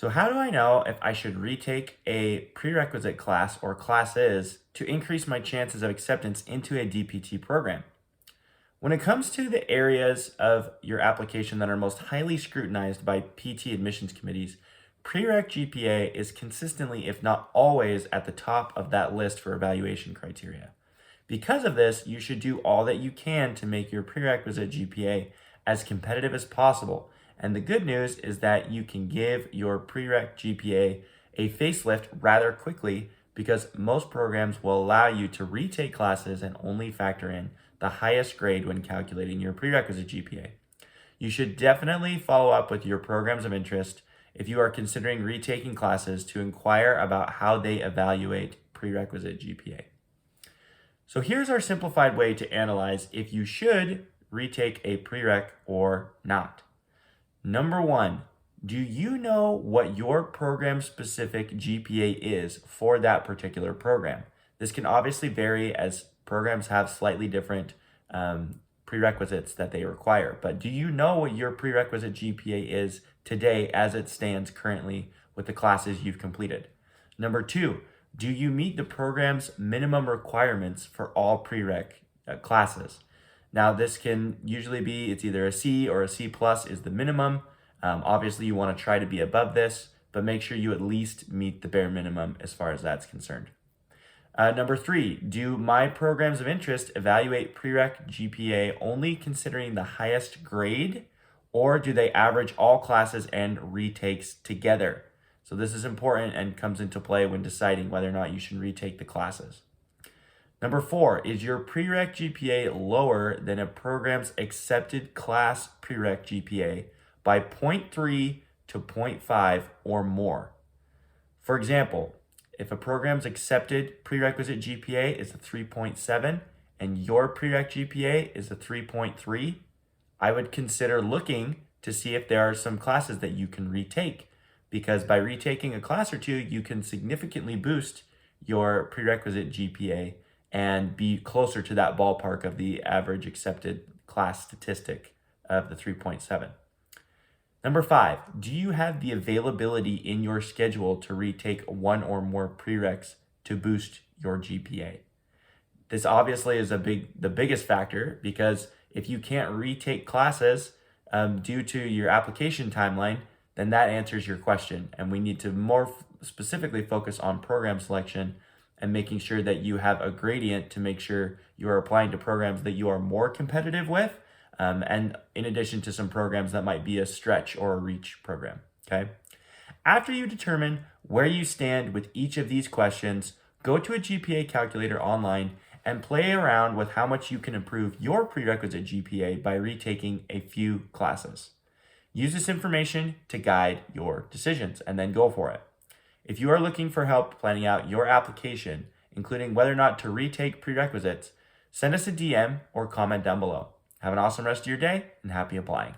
So how do I know if I should retake a prerequisite class or classes to increase my chances of acceptance into a DPT program? When it comes to the areas of your application that are most highly scrutinized by PT admissions committees, prereq GPA is consistently, if not always, at the top of that list for evaluation criteria. Because of this, you should do all that you can to make your prerequisite GPA as competitive as possible. And the good news is that you can give your prereq GPA a facelift rather quickly because most programs will allow you to retake classes and only factor in the highest grade when calculating your prerequisite GPA. You should definitely follow up with your programs of interest if you are considering retaking classes to inquire about how they evaluate prerequisite GPA. So here's our simplified way to analyze if you should retake a prereq or not. Number one, do you know what your program-specific GPA is for that particular program? This can obviously vary as programs have slightly different prerequisites that they require. But do you know what your prerequisite GPA is today as it stands currently with the classes you've completed? Number two, do you meet the program's minimum requirements for all prereq classes? Now, this can usually be, it's either a C or a C plus is the minimum. Obviously, you want to try to be above this, but make sure you at least meet the bare minimum as far as that's concerned. Number three, do my programs of interest evaluate prereq GPA only considering the highest grade, or do they average all classes and retakes together? So this is important and comes into play when deciding whether or not you should retake the classes. Number four, is your prereq GPA lower than a program's accepted class prereq GPA by 0.3 to 0.5 or more? For example, if a program's accepted prerequisite GPA is a 3.7 and your prereq GPA is a 3.3, I would consider looking to see if there are some classes that you can retake, because by retaking a class or two, you can significantly boost your prerequisite GPA and be closer to that ballpark of the average accepted class statistic of the 3.7. Number five, do you have the availability in your schedule to retake one or more prereqs to boost your GPA? This obviously is the biggest factor, because if you can't retake classes due to your application timeline, then that answers your question. And we need to more specifically focus on program selection and making sure that you have a gradient to make sure you are applying to programs that you are more competitive with, and in addition to some programs that might be a stretch or a reach program, okay? After you determine where you stand with each of these questions, go to a GPA calculator online and play around with how much you can improve your prerequisite GPA by retaking a few classes. Use this information to guide your decisions and then go for it. If you are looking for help planning out your application, including whether or not to retake prerequisites, send us a DM or comment down below. Have an awesome rest of your day and happy applying.